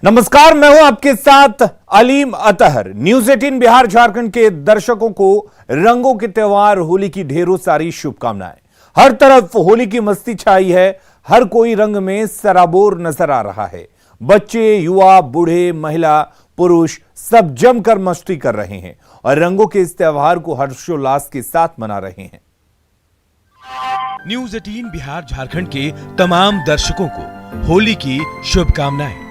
नमस्कार, मैं हूं आपके साथ अलीम अतहर। न्यूज 18 बिहार झारखंड के दर्शकों को रंगों के त्योहार होली की ढेरों सारी शुभकामनाएं। हर तरफ होली की मस्ती छाई है, हर कोई रंग में सराबोर नजर आ रहा है। बच्चे, युवा, बूढ़े, महिला, पुरुष सब जमकर मस्ती कर रहे हैं और रंगों के इस त्योहार को हर्षोल्लास के साथ मना रहे हैं। न्यूज 18 बिहार झारखंड के तमाम दर्शकों को होली की शुभकामनाएं।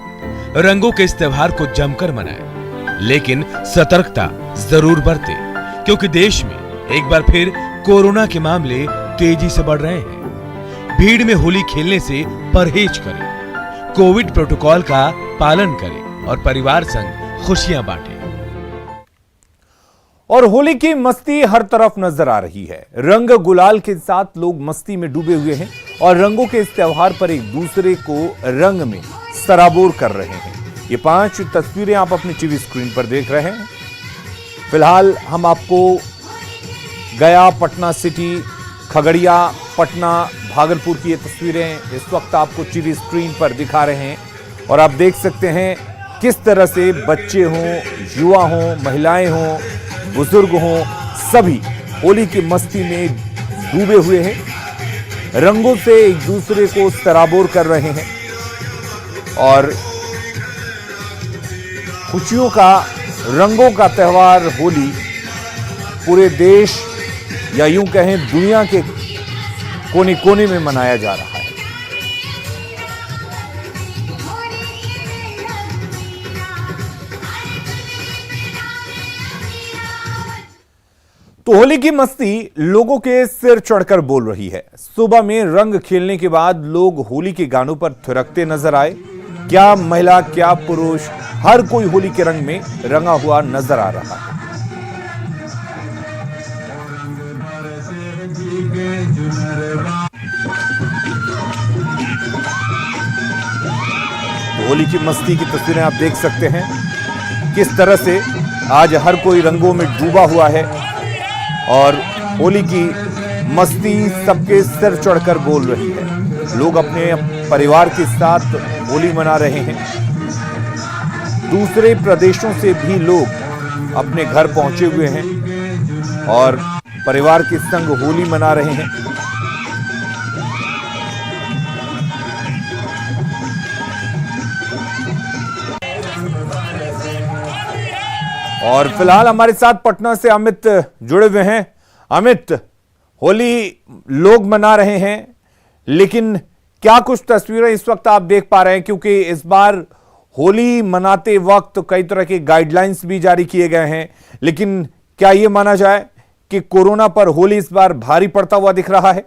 रंगों के इस त्योहार को जमकर मनाएं, लेकिन सतर्कता जरूर बरतें, क्योंकि देश में एक बार फिर कोरोना के मामले तेजी से बढ़ रहे हैं। भीड़ में होली खेलने से परहेज करें, कोविड प्रोटोकॉल का पालन करें और परिवार संग खुशियां बांटें। और होली की मस्ती हर तरफ नजर आ रही है। रंग गुलाल के साथ लोग मस्ती में डूबे हुए हैं और रंगों के इस त्योहार पर एक दूसरे को रंग में सराबोर कर रहे हैं। ये 5 तस्वीरें आप अपनी टीवी स्क्रीन पर देख रहे हैं। फिलहाल हम आपको गया, पटना सिटी, खगड़िया, पटना, भागलपुर की ये तस्वीरें इस वक्त आपको टीवी स्क्रीन पर दिखा रहे हैं और आप देख सकते हैं किस तरह से बच्चे हों, युवा हों, महिलाएं हों, बुजुर्ग हों, सभी होली की मस्ती में डूबे हुए हैं। रंगों से एक दूसरे को सराबोर कर रहे हैं और खुशियों का, रंगों का त्योहार होली पूरे देश या यूं कहें दुनिया के कोने कोने में मनाया जा रहा है। तो होली की मस्ती लोगों के सिर चढ़कर बोल रही है। सुबह में रंग खेलने के बाद लोग होली के गानों पर थिरकते नजर आए। क्या महिला, क्या पुरुष, हर कोई होली के रंग में रंगा हुआ नजर आ रहा है। तो होली की मस्ती की तस्वीरें आप देख सकते हैं किस तरह से आज हर कोई रंगों में डूबा हुआ है और होली की मस्ती सबके सिर चढ़कर बोल रही है। लोग अपने परिवार के साथ होली मना रहे हैं। दूसरे प्रदेशों से भी लोग अपने घर पहुंचे हुए हैं और परिवार के संग होली मना रहे हैं। और फिलहाल हमारे साथ पटना से अमित जुड़े हुए हैं। अमित, होली लोग मना रहे हैं, लेकिन क्या कुछ तस्वीरें इस वक्त आप देख पा रहे हैं? क्योंकि इस बार होली मनाते वक्त कई तरह के गाइडलाइंस भी जारी किए गए हैं, लेकिन क्या यह माना जाए कि कोरोना पर होली इस बार भारी पड़ता हुआ दिख रहा है?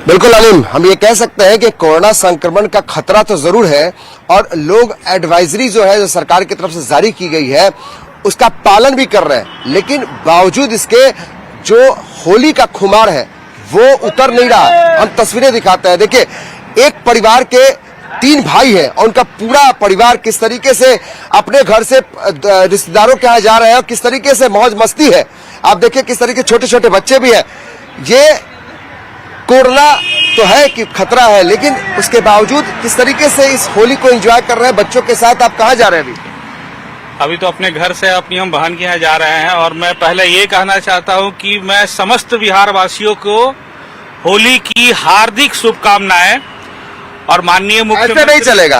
बिल्कुल अलीम, हम ये कह सकते हैं कि कोरोना संक्रमण का खतरा तो जरूर है और लोग एडवाइजरी जो है, जो सरकार की तरफ से जारी की गई है, उसका पालन भी कर रहे हैं, लेकिन बावजूद इसके जो होली का खुमार है वो उतर नहीं रहा। हम तस्वीरें दिखाते हैं। देखिए, एक परिवार के 3 भाई हैं और उनका पूरा परिवार किस तरीके से अपने घर से रिश्तेदारों के यहाँ जा रहे हैं और किस तरीके से मौज मस्ती है। आप देखिए किस तरीके छोटे छोटे बच्चे भी हैं। ये कोरोना तो है कि खतरा है, लेकिन उसके बावजूद किस तरीके से इस होली को एंजॉय कर रहे हैं बच्चों के साथ। आप कहाँ जा रहे हैं अभी तो अपने घर से अपनी हम बहन के यहाँ जा रहे हैं और मैं पहले ये कहना चाहता हूँ कि मैं समस्त बिहार वासियों को होली की हार्दिक शुभकामनाएं। और माननीय मुख्यमंत्री,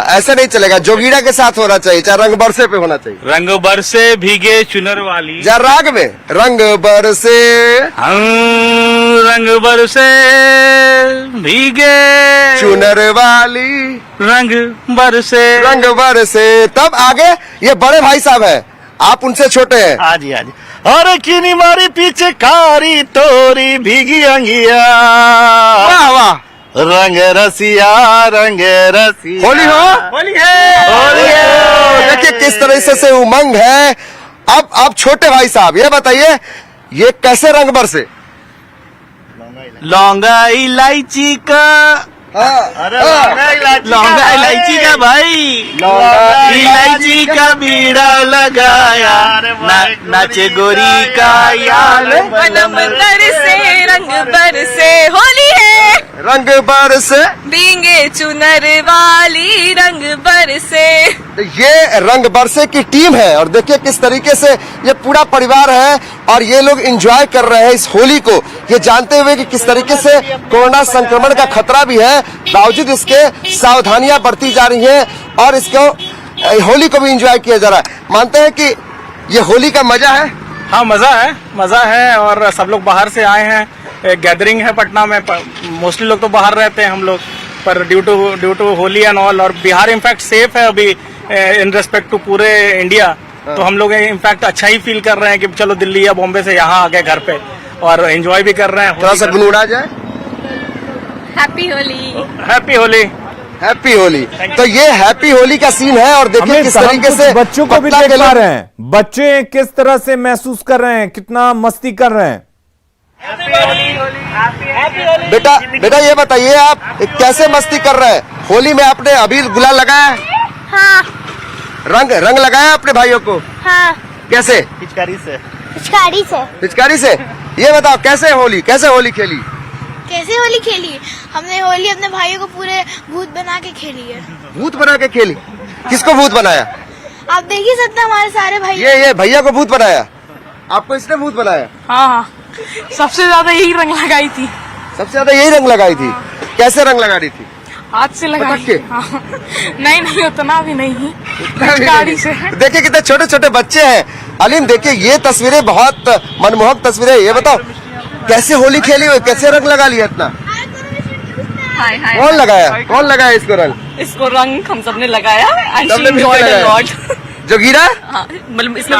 ऐसे नहीं चलेगा। जोगीरा के साथ होना चाहिए, चाहे रंग बरसे पे होना चाहिए। रंग बरसे भीगे चुनर वाली, जा राग में रंग बरसे, रंग बरसे भीगे चुनर वाली, रंग बरसे। तब आगे ये बड़े भाई साहब हैं, आप उनसे छोटे हैं। हाँ जी। और किनी मारी पीछे कारी तोरी भीगी अंगिया, वाह वाह, रंग रसिया होली है। देखिए किस तरह से उमंग है। अब छोटे भाई साहब ये बताइए, ये कैसे रंग बरसे? लौंगा इलायची का, लौंगा इलायची का भाई, इलायची का बीड़ा लगाया, नाचे गोरी का यार, रंग बरसे होली है। रंग बरसे भीगे चुनर वाली रंग बरसे। ये रंग बरसे की टीम है और देखिए किस तरीके से ये पूरा परिवार है और ये लोग एंजॉय कर रहे हैं इस होली को, ये जानते हुए कि किस तरीके से कोरोना संक्रमण का खतरा भी है, बावजूद इसके सावधानियां बरती जा रही हैं और इसको होली को भी एंजॉय किया जा रहा है। मानते हैं कि ये होली का मजा है। हाँ, मजा है और सब लोग बाहर से आए हैं, गैदरिंग है पटना में, मोस्टली लोग तो बाहर रहते हैं हम लोग, पर due to Holi and all, और बिहार इनफैक्ट सेफ है अभी इन रेस्पेक्ट टू पूरे इंडिया। तो हम लोग इनफैक्ट अच्छा ही फील कर रहे हैं कि चलो दिल्ली या बॉम्बे से यहाँ आ गए घर पे और एंजॉय भी कर रहे हैं। थोड़ा सा गुनगुना जाए, happy Holi, happy Holi, happy Holi. तो ये हैप्पी होली का सीन है और देखिए किस तरीके से बच्चों को भी पटना देख के पा लोग- रहे हैं, बच्चे किस तरह से महसूस कर रहे हैं, कितना मस्ती कर रहे हैं। बेटा ये बताइए आप कैसे मस्ती कर रहे हैं होली में? आपने अबीर गुलाल लगाया है? हाँ रंग लगाया अपने भाइयों को? हाँ कैसे? पिचकारी से। पिचकारी से। ये बताओ कैसे होली खेली? कैसे होली खेली? हमने होली अपने भाइयों को पूरे भूत बना के खेली है। भूत बना के खेली? किसको भूत बनाया? आप देख ही सकते हैं हमारे सारे भाई। ये भैया को भूत बनाया? आपको इसने भूत बनाया? हाँ, सबसे ज्यादा यही रंग लगाई थी। सबसे ज्यादा यही रंग लगाई थी? कैसे रंग लगा रही थी? हाथ से लगाई। पटक के? हाँ। नहीं उतना भी नहीं, पिचकारी से। देखिए कितने छोटे छोटे बच्चे हैं। अलीम देखिए ये तस्वीरें बहुत मनमोहक तस्वीरें। ये बताओ कैसे होली खेली हुई, कैसे रंग लगा लिया इतना? हाय हाय। कौन लगाया इसको रंग? इसको रंग हम सबने लगाया and सबने she मिलकर enjoyed a लगाया। lot। जोगीरा? हाँ, मतलब इसमें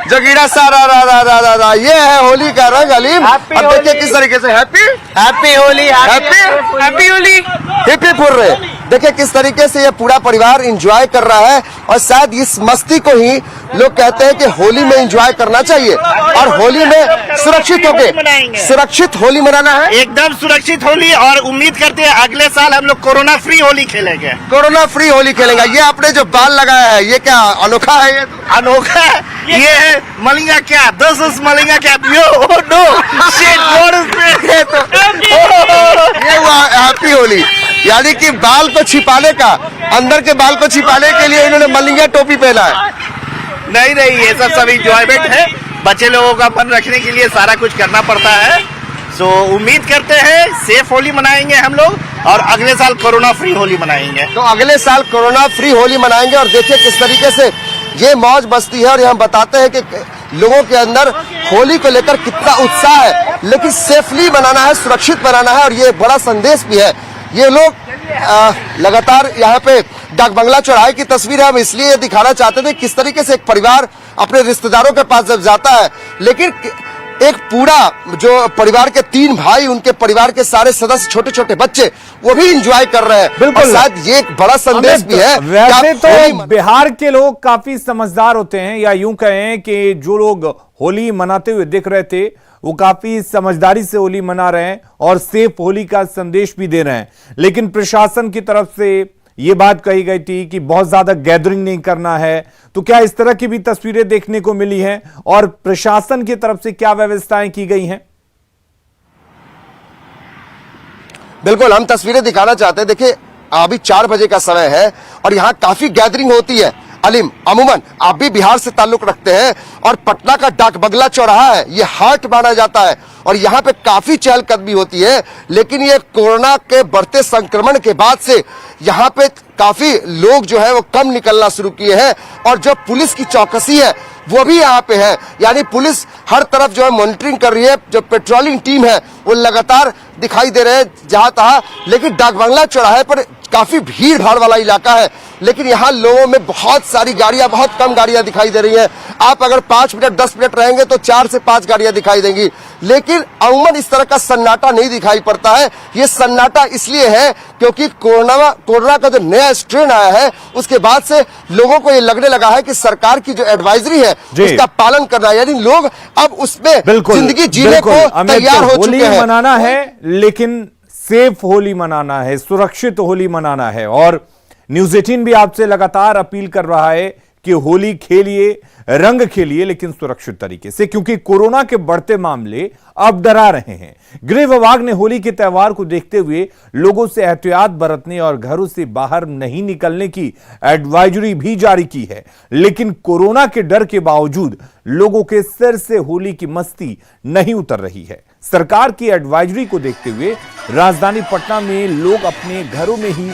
जोगीरा सारा रा ये है होली का रंग अलीम। अब देखिए किस तरीके से happy Holi hip hip hurray. देखिए किस तरीके से ये पूरा परिवार एंजॉय कर रहा है और शायद इस मस्ती को ही लोग कहते हैं कि होली में एंजॉय करना चाहिए और होली में सुरक्षित होली मनाना है। एकदम सुरक्षित होली और उम्मीद करते हैं अगले साल हम लोग कोरोना फ्री होली खेलेंगे। कोरोना फ्री होली खेलेंगे। ये आपने जो बाल लगाया है ये क्या अनोखा है? ये अनोखा है। ये है मलिंगा क्या 10 मलिंगा क्या ये हुआ हैप्पी होली, यानी कि बाल को छिपाने का, अंदर के बाल को छिपाने के लिए इन्होंने मलिंगा टोपी पहना है। नहीं ये सब इंजॉयमेंट है, बच्चे लोगों का मन रखने के लिए सारा कुछ करना पड़ता है। सो उम्मीद करते हैं सेफ होली मनाएंगे हम लोग और अगले साल कोरोना फ्री होली मनाएंगे। तो अगले साल कोरोना फ्री होली मनाएंगे और देखिए किस तरीके से ये मौज बस्ती है और यहाँ बताते हैं कि लोगों के अंदर होली को लेकर कितना उत्साह है, लेकिन सेफली मनाना है, सुरक्षित मनाना है और ये बड़ा संदेश भी है। ये लोग लगातार यहाँ पे डाक बंगला चौराहे की तस्वीर हम इसलिए दिखाना चाहते थे किस तरीके से एक परिवार अपने रिश्तेदारों के पास जब जाता है, लेकिन एक पूरा जो परिवार के 3 भाई, उनके परिवार के सारे सदस्य, छोटे छोटे बच्चे, वो भी एंजॉय कर रहे हैं। बिल्कुल। शायद ये एक बड़ा संदेश भी है। वैसे तो बिहार के लोग काफी समझदार होते हैं, या यूं कहें कि जो लोग होली मनाते हुए दिख रहे थे वो काफी समझदारी से होली मना रहे हैं और सेफ होली का संदेश भी दे रहे हैं। लेकिन प्रशासन की तरफ से ये बात कही गई थी कि बहुत ज्यादा गैदरिंग नहीं करना है, तो क्या इस तरह की भी तस्वीरें देखने को मिली हैं और प्रशासन की तरफ से क्या व्यवस्थाएं की गई हैं? बिल्कुल, हम तस्वीरें दिखाना चाहते हैं। देखिए अभी 4 बजे का समय है और यहाँ काफी गैदरिंग होती है। अलीम, अमूमन आप भी बिहार से ताल्लुक रखते हैं और पटना का डाक बंगला चौराहा है, ये हाट माना जाता है और यहाँ पे काफी चहलकदमी होती है। लेकिन ये कोरोना के बढ़ते संक्रमण के बाद से यहाँ पे काफी लोग जो है वो कम निकलना शुरू किए हैं और जो पुलिस की चौकसी है वो भी यहाँ पे है, यानी पुलिस हर तरफ जो है मॉनिटरिंग कर रही है। जो पेट्रोलिंग टीम है वो लगातार दिखाई दे रहे हैं जहां तहां। लेकिन डाक बंगला चौराहे पर काफी भीड़ भाड़ वाला इलाका है, लेकिन यहाँ लोगों में बहुत सारी गाड़ियां, बहुत कम गाड़ियां दिखाई दे रही हैं। आप अगर 5 मिनट 10 मिनट रहेंगे तो 4 से 5 गाड़ियां दिखाई देंगी, लेकिन अमूमन इस तरह का सन्नाटा नहीं दिखाई पड़ता है। ये सन्नाटा इसलिए है क्योंकि कोरोना का जो नया स्ट्रेन आया है उसके बाद से लोगों को ये लगने लगा है कि सरकार की जो एडवाइजरी है उसका पालन करना है, यानी लोग अब उसमें जिंदगी जीने को तैयार हो चुके हैं। मनाना है, लेकिन सेफ होली मनाना है, सुरक्षित होली मनाना है। और न्यूज़ 18 भी आपसे लगातार अपील कर रहा है कि होली खेलिए, रंग खेलिए, लेकिन सुरक्षित तरीके से, क्योंकि कोरोना के बढ़ते मामले अब डरा रहे हैं। गृह विभाग ने होली के त्योहार को देखते हुए लोगों से एहतियात बरतने और घरों से बाहर नहीं निकलने की एडवाइजरी भी जारी की है। लेकिन कोरोना के डर के बावजूद लोगों के सिर से होली की मस्ती नहीं उतर रही है। सरकार की एडवाइजरी को देखते हुए राजधानी पटना में लोग अपने घरों में ही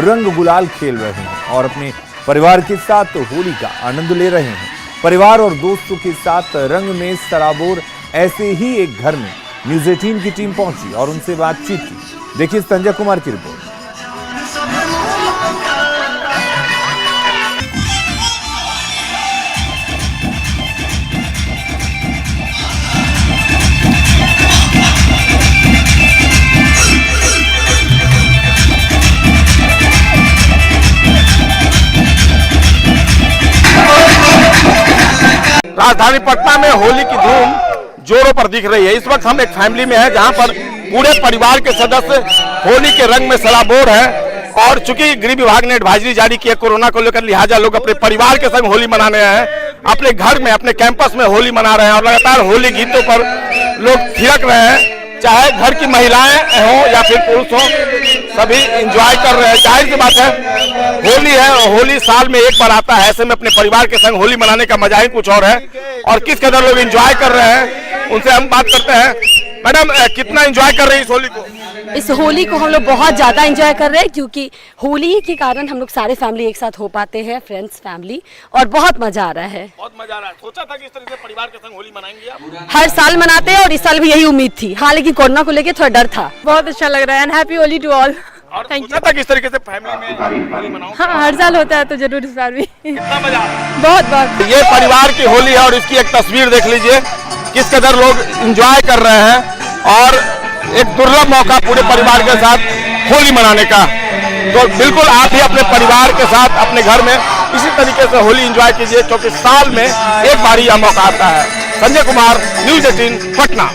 रंग गुलाल खेल रहे हैं और अपने परिवार के साथ होली का आनंद ले रहे हैं। परिवार और दोस्तों के साथ रंग में सराबोर ऐसे ही एक घर में न्यूज 18 की टीम पहुंची और उनसे बातचीत की। देखिए संजय कुमार की रिपोर्ट। राजधानी पटना में होली की धूम जोरों पर दिख रही है। इस वक्त हम एक फैमिली में हैं जहां पर पूरे परिवार के सदस्य होली के रंग में सराबोर हैं और चूंकि गृह विभाग ने एडवाइजरी जारी की है कोरोना को लेकर, लिहाजा लोग अपने परिवार के संग होली मनाने आए हैं। अपने घर में, अपने कैंपस में होली मना रहे हैं और लगातार होली गीतों पर लोग थिरक रहे हैं। चाहे घर की महिलाएं हों या फिर पुरुष हों, सभी एंजॉय कर रहे हैं। जाहिर सी बात है, होली है और होली साल में एक बार आता है। ऐसे में अपने परिवार के संग होली मनाने का मजा ही कुछ और है और किस कदर लोग एंजॉय कर रहे हैं उनसे हम बात करते हैं। मैडम, कितना एंजॉय कर रहे हैं इस होली को? इस होली को हम लोग बहुत ज़्यादा एंजॉय कर रहे हैं क्योंकि होली के कारण हम लोग सारे फैमिली एक साथ हो पाते हैं, फ्रेंड्स फैमिली, और बहुत मजा आ रहा है। बहुत मजा आ रहा है। सोचा था कि इस तरह से परिवार के संग होली मनाएंगे आप? हर साल मनाते हैं और इस साल भी यही उम्मीद थी। हाँ, लेकिन कोरोना को लेकर थोड़ा डर था। बहुत अच्छा लग रहा है and happy Holi to all. और सोचा था कि इस तरीके से फैमिली में होली मनाऊं? हाँ, हर साल होता है तो जरूर इस बार भी। कितना मजा आ रहा है? बहुत बहुत। ये परिवार की होली है और इसकी एक तस्वीर देख लीजिए, किस कदर लोग एंजॉय कर रहे हैं और एक दुर्लभ मौका पूरे परिवार के साथ होली मनाने का। तो बिल्कुल आप भी अपने परिवार के साथ अपने घर में इसी तरीके से होली एंजॉय कीजिए क्योंकि साल में एक बार यह मौका आता है। संजय कुमार, न्यूज 18 पटना।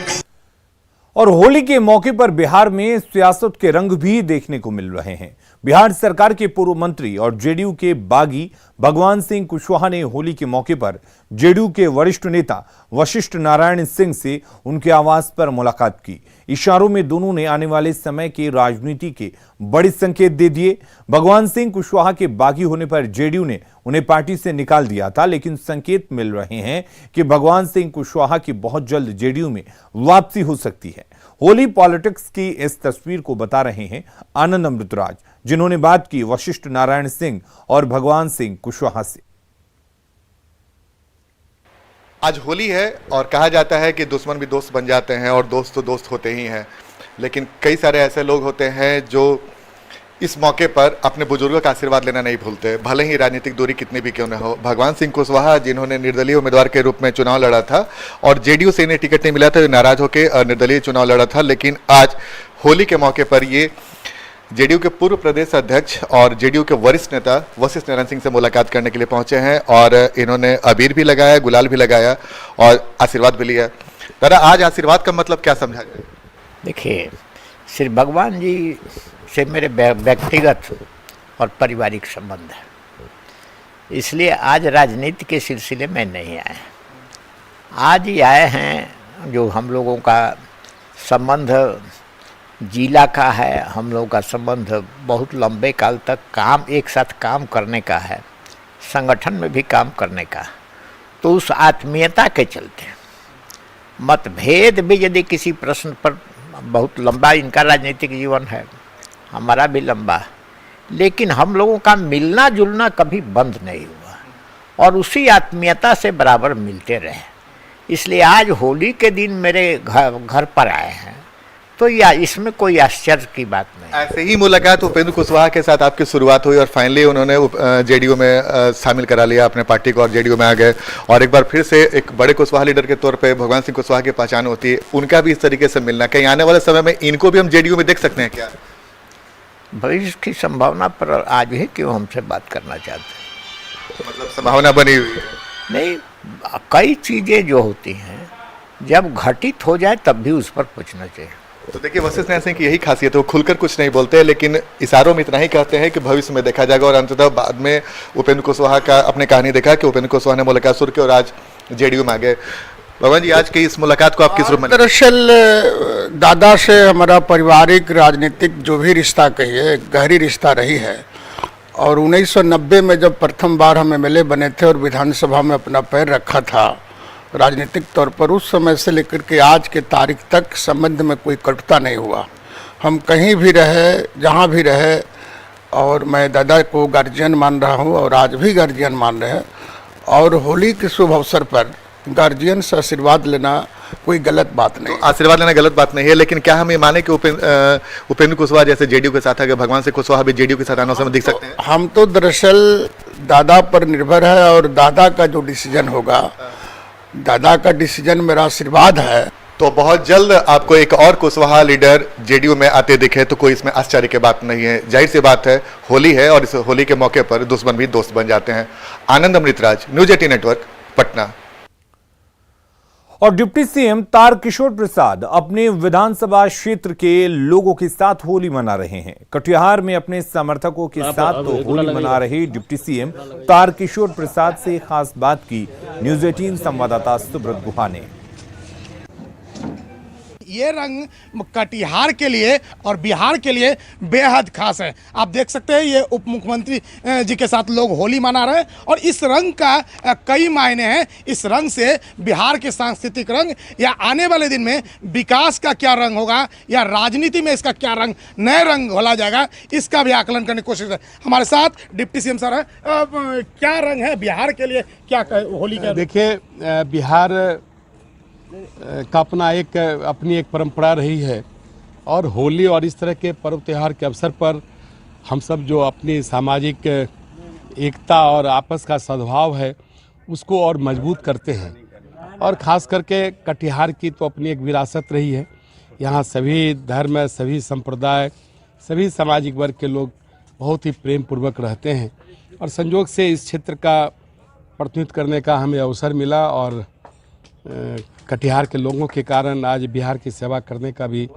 और होली के मौके पर बिहार में सियासत के रंग भी देखने को मिल रहे हैं। बिहार सरकार के पूर्व मंत्री और जेडीयू के बागी भगवान सिंह कुशवाहा ने होली के मौके पर जेडीयू के वरिष्ठ नेता वशिष्ठ नारायण सिंह से उनके आवास पर मुलाकात की। इशारों में दोनों ने आने वाले समय की राजनीति के बड़े संकेत दे दिए। भगवान सिंह कुशवाहा के बागी होने पर जेडीयू ने उन्हें पार्टी से निकाल दिया था, लेकिन संकेत मिल रहे हैं कि भगवान सिंह कुशवाहा की बहुत जल्द जेडीयू में वापसी हो सकती है। होली पॉलिटिक्स की इस तस्वीर को बता रहे हैं आनंद अमृतराज, जिन्होंने बात की वशिष्ठ नारायण सिंह और भगवान सिंह कुशवाहा से। आज होली है और कहा जाता है कि दुश्मन भी दोस्त बन जाते हैं और दोस्त तो दोस्त होते ही हैं, लेकिन कई सारे ऐसे लोग होते हैं जो इस मौके पर अपने बुजुर्गों का आशीर्वाद लेना नहीं भूलते, भले ही राजनीतिक दूरी कितनी भी क्यों न हो। भगवान सिंह कुशवाहा जिन्होंने निर्दलीय उम्मीदवार के रूप में चुनाव लड़ा था और जेडीयू से इन्हें टिकट नहीं मिला था, नाराज होकर निर्दलीय चुनाव लड़ा था, लेकिन आज होली के मौके पर ये जेडीयू के पूर्व प्रदेश अध्यक्ष और जेडीयू के वरिष्ठ नेता वशिष्ठ नारायण सिंह से मुलाकात करने के लिए पहुंचे हैं और इन्होंने अबीर भी लगाया, गुलाल भी लगाया और आशीर्वाद भी लिया। दादा, आज आशीर्वाद का मतलब क्या समझा जाए? देखिए, श्री भगवान जी से मेरे व्यक्तिगत और पारिवारिक संबंध है, इसलिए आज राजनीति के सिलसिले में नहीं आए। आज ही आए हैं जो हम लोगों का संबंध जिला का है, हम लोगों का संबंध बहुत लंबे काल तक एक साथ काम करने का है, संगठन में भी काम करने का। तो उस आत्मीयता के चलते मतभेद भी यदि किसी प्रश्न पर, बहुत लंबा इनका राजनीतिक जीवन है, हमारा भी लंबा, लेकिन हम लोगों का मिलना जुलना कभी बंद नहीं हुआ और उसी आत्मीयता से बराबर मिलते रहे। इसलिए आज होली के दिन मेरे घर पर आए हैं, तो या इसमें कोई आश्चर्य की बात नहीं। ऐसे ही मुलाकात उपेंद्र कुशवाहा के साथ आपकी शुरुआत हुई और फाइनली उन्होंने जेडीयू में शामिल करा लिया अपने पार्टी को और जेडीयू में आ गए और एक बार फिर से एक बड़े कुशवाहा लीडर के तौर पे भगवान सिंह कुशवाहा की पहचान होती है। उनका भी इस तरीके से मिलना, कहीं आने वाले समय में इनको भी हम जेडीयू में देख सकते हैं क्या? भविष्य की संभावना पर आज भी क्यों हमसे बात करना चाहते हैं? तो मतलब संभावना बनी हुई है? नहीं, कई चीज़ें जो होती हैं जब घटित हो जाए तब भी उस पर पूछना चाहिए। तो देखिए वशिष्ठ नारायण सिंह की यही खासियत है, वो खुलकर कुछ नहीं बोलते हैं, लेकिन इशारों में इतना ही कहते हैं कि भविष्य में देखा जाएगा। और अंततः बाद में उपेंद्र कुशवाहा का अपने कहानी देखा कि उपेंद्र कुशवाहा ने मुलाकात शुरू की और आज जेडीयू में आ गए। भगवान जी, आज की इस मुलाकात को आप किस रूप में? दरअसल दादा से हमारा पारिवारिक राजनीतिक जो भी रिश्ता कहिए, गहरी रिश्ता रही है। और 1990 में जब प्रथम बार हम एमएलए बने थे और विधानसभा में अपना पैर रखा था राजनीतिक तौर पर, उस समय से लेकर के आज के तारीख तक संबंध में कोई कटुता नहीं हुआ। हम कहीं भी रहे, जहाँ भी रहे, और मैं दादा को गार्जियन मान रहा हूँ और आज भी गार्जियन मान रहे हैं। और होली के शुभ अवसर पर गार्जियन से आशीर्वाद लेना कोई गलत बात नहीं। तो आशीर्वाद लेना गलत बात नहीं है, लेकिन क्या हम ये माने कि उपेंद्र कुशवाहा जैसे जेडीयू के साथ है, भगवान सिंह कुशवाहा भी जेडीयू के साथ आने में दिख सकते हैं? हम तो दरअसल दादा पर निर्भर है और दादा का जो डिसीजन होगा, दादा का डिसीजन मेरा आशीर्वाद है। तो बहुत जल्द आपको एक और कुशवाहा लीडर जेडीयू में आते दिखे तो कोई इसमें आश्चर्य की बात नहीं है। जाहिर सी बात है, होली है और इस होली के मौके पर दुश्मन भी दोस्त बन जाते हैं। आनंद अमृतराज, न्यूज 18 नेटवर्क, पटना। और डिप्टी सीएम तारकिशोर प्रसाद अपने विधानसभा क्षेत्र के लोगों के साथ होली मना रहे हैं। कटिहार में अपने समर्थकों के साथ तो होली मना रहे डिप्टी सीएम तारकिशोर प्रसाद से खास बात की न्यूज 18 संवाददाता सुब्रत गुहा ने। ये रंग कटिहार के लिए और बिहार के लिए बेहद खास है। आप देख सकते हैं ये उप मुख्यमंत्री जी के साथ लोग होली मना रहे हैं और इस रंग का कई मायने हैं। इस रंग से बिहार के सांस्कृतिक रंग या आने वाले दिन में विकास का क्या रंग होगा या राजनीति में इसका क्या रंग, नए रंग घोला जाएगा, इसका भी आकलन करने की कोशिश है। हमारे साथ डिप्टी सीएम सर है। क्या रंग है बिहार के लिए, क्या होली का? देखिए, बिहार का अपनी एक परंपरा रही है और होली और इस तरह के पर्व त्यौहार के अवसर पर हम सब जो अपनी सामाजिक एकता और आपस का सद्भाव है उसको और मजबूत करते हैं। और ख़ास करके कटिहार की तो अपनी एक विरासत रही है। यहाँ सभी धर्म, सभी संप्रदाय, सभी सामाजिक वर्ग के लोग बहुत ही प्रेम पूर्वक रहते हैं और संयोग से इस क्षेत्र का प्रतिनिधित्व करने का हमें अवसर मिला और कटिहार के लोगों के कारण आज बिहार की सेवा करने का भी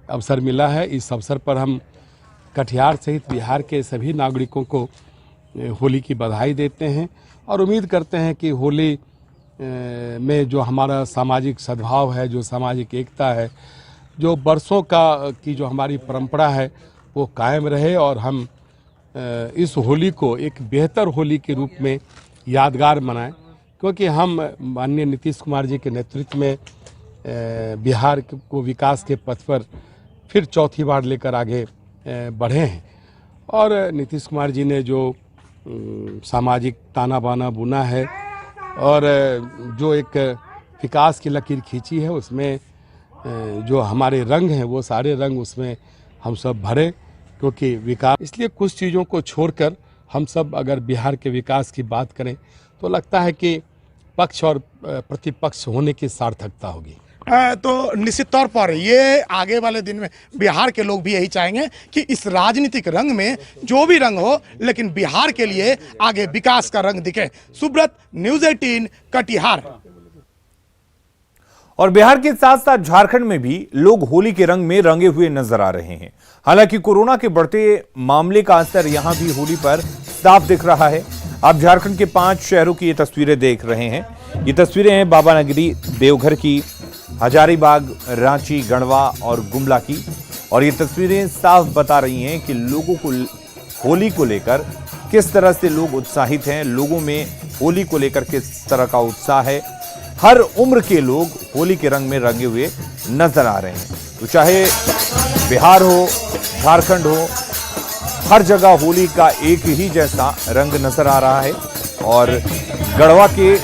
अवसर मिला है। इस अवसर पर हम कटिहार सहित बिहार के सभी नागरिकों को होली की बधाई देते हैं और उम्मीद करते हैं कि होली में जो हमारा सामाजिक सद्भाव है, जो सामाजिक एकता है, जो बरसों की जो हमारी परंपरा है वो कायम रहे और हम इस होली को एक बेहतर होली के रूप में यादगार मनाएं। क्योंकि हम माननीय नीतीश कुमार जी के नेतृत्व में बिहार को विकास के पथ पर फिर चौथी बार लेकर आगे बढ़े हैं और नीतीश कुमार जी ने जो सामाजिक ताना बाना बुना है और जो एक विकास की लकीर खींची है उसमें जो हमारे रंग हैं वो सारे रंग उसमें हम सब भरे। क्योंकि विकास, इसलिए कुछ चीज़ों को छोड़कर हम सब अगर बिहार के विकास की बात करें तो लगता है कि पक्ष और प्रतिपक्ष होने की सार्थकता होगी। तो निश्चित तौर पर ये आगे वाले दिन में बिहार के लोग भी यही चाहेंगे कि इस राजनीतिक रंग में जो भी रंग हो लेकिन बिहार के लिए आगे विकास का रंग दिखे। सुब्रत, न्यूज 18, कटिहार। और बिहार के साथ साथ झारखंड में भी लोग होली के रंग में रंगे हुए नजर आ रहे हैं। हालांकि कोरोना के बढ़ते मामले का असर यहां भी होली पर साफ दिख रहा है। आप झारखंड के 5 शहरों की ये तस्वीरें देख रहे हैं। ये तस्वीरें हैं बाबा नगरी, देवघर की, हजारीबाग, रांची, गढ़वा और गुमला की। और ये तस्वीरें साफ बता रही हैं कि लोगों को होली को लेकर किस तरह से लोग उत्साहित हैं, लोगों में होली को लेकर किस तरह का उत्साह है। हर उम्र के लोग होली के रंग में रंगे हुए नजर आ रहे हैं। तो चाहे बिहार हो, झारखंड हो, हर जगह होली का एक ही जैसा रंग नजर आ रहा है। और गढ़वा के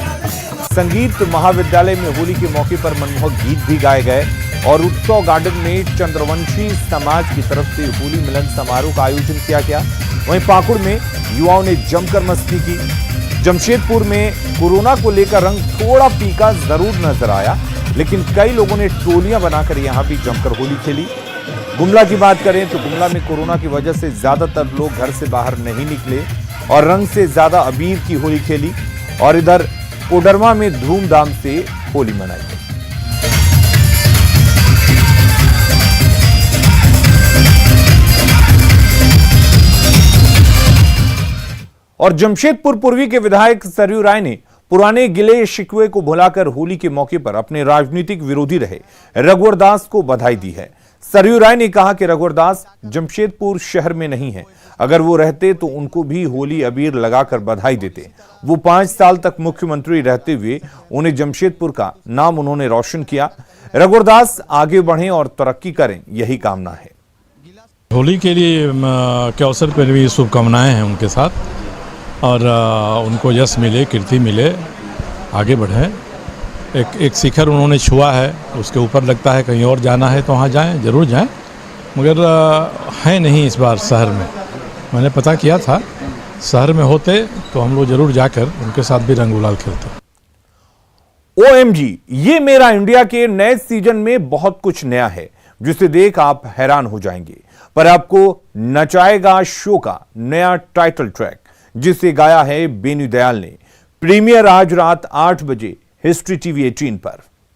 संगीत महाविद्यालय में होली के मौके पर मनमोहक गीत भी गाए गए और उत्सव गार्डन में चंद्रवंशी समाज की तरफ से होली मिलन समारोह का आयोजन किया गया। वहीं पाकुड़ में युवाओं ने जमकर मस्ती की। जमशेदपुर में कोरोना को लेकर रंग थोड़ा फीका जरूर नजर आया, लेकिन कई लोगों ने टोलियां बनाकर यहां भी जमकर होली खेली। गुमला की बात करें तो गुमला में कोरोना की वजह से ज्यादातर लोग घर से बाहर नहीं निकले और रंग से ज्यादा अबीर की होली खेली। और इधर कोडरमा में धूमधाम से होली मनाई गई। और जमशेदपुर पूर्वी के विधायक सरयू राय ने पुराने गिले शिकवे को भुलाकर होली के मौके पर अपने राजनीतिक विरोधी रहे रघुवर दास को बधाई दी है। सरयू राय ने कहा कि रघुवर दास जमशेदपुर शहर में नहीं है, अगर वो रहते तो उनको भी होली अबीर लगाकर बधाई देते। वो 5 साल तक मुख्यमंत्री रहते हुए उन्हें जमशेदपुर का नाम उन्होंने रोशन किया। रघुवर दास आगे बढ़ें और तरक्की करें, यही कामना है। होली के लिए के अवसर पर भी शुभकामनाएं हैं उनके साथ और उनको यश मिले, कीर्ति मिले, आगे बढ़े। एक शिखर उन्होंने छुआ है, उसके ऊपर लगता है कहीं और जाना है तो वहाँ जाएं, जरूर जाएं, मगर है नहीं इस बार शहर में। मैंने पता किया था, शहर में होते तो हम लोग जरूर जाकर उनके साथ भी रंग गुलाल खेलते। OMG, ये मेरा इंडिया के नए सीजन में बहुत कुछ नया है जिसे देख आप हैरान हो जाएंगे। पर आपको नचाएगा शो का नया टाइटल ट्रैक जिसे गाया है बेनी दयाल ने। प्रीमियर आज रात 8 बजे हिस्ट्री TV 18 पर।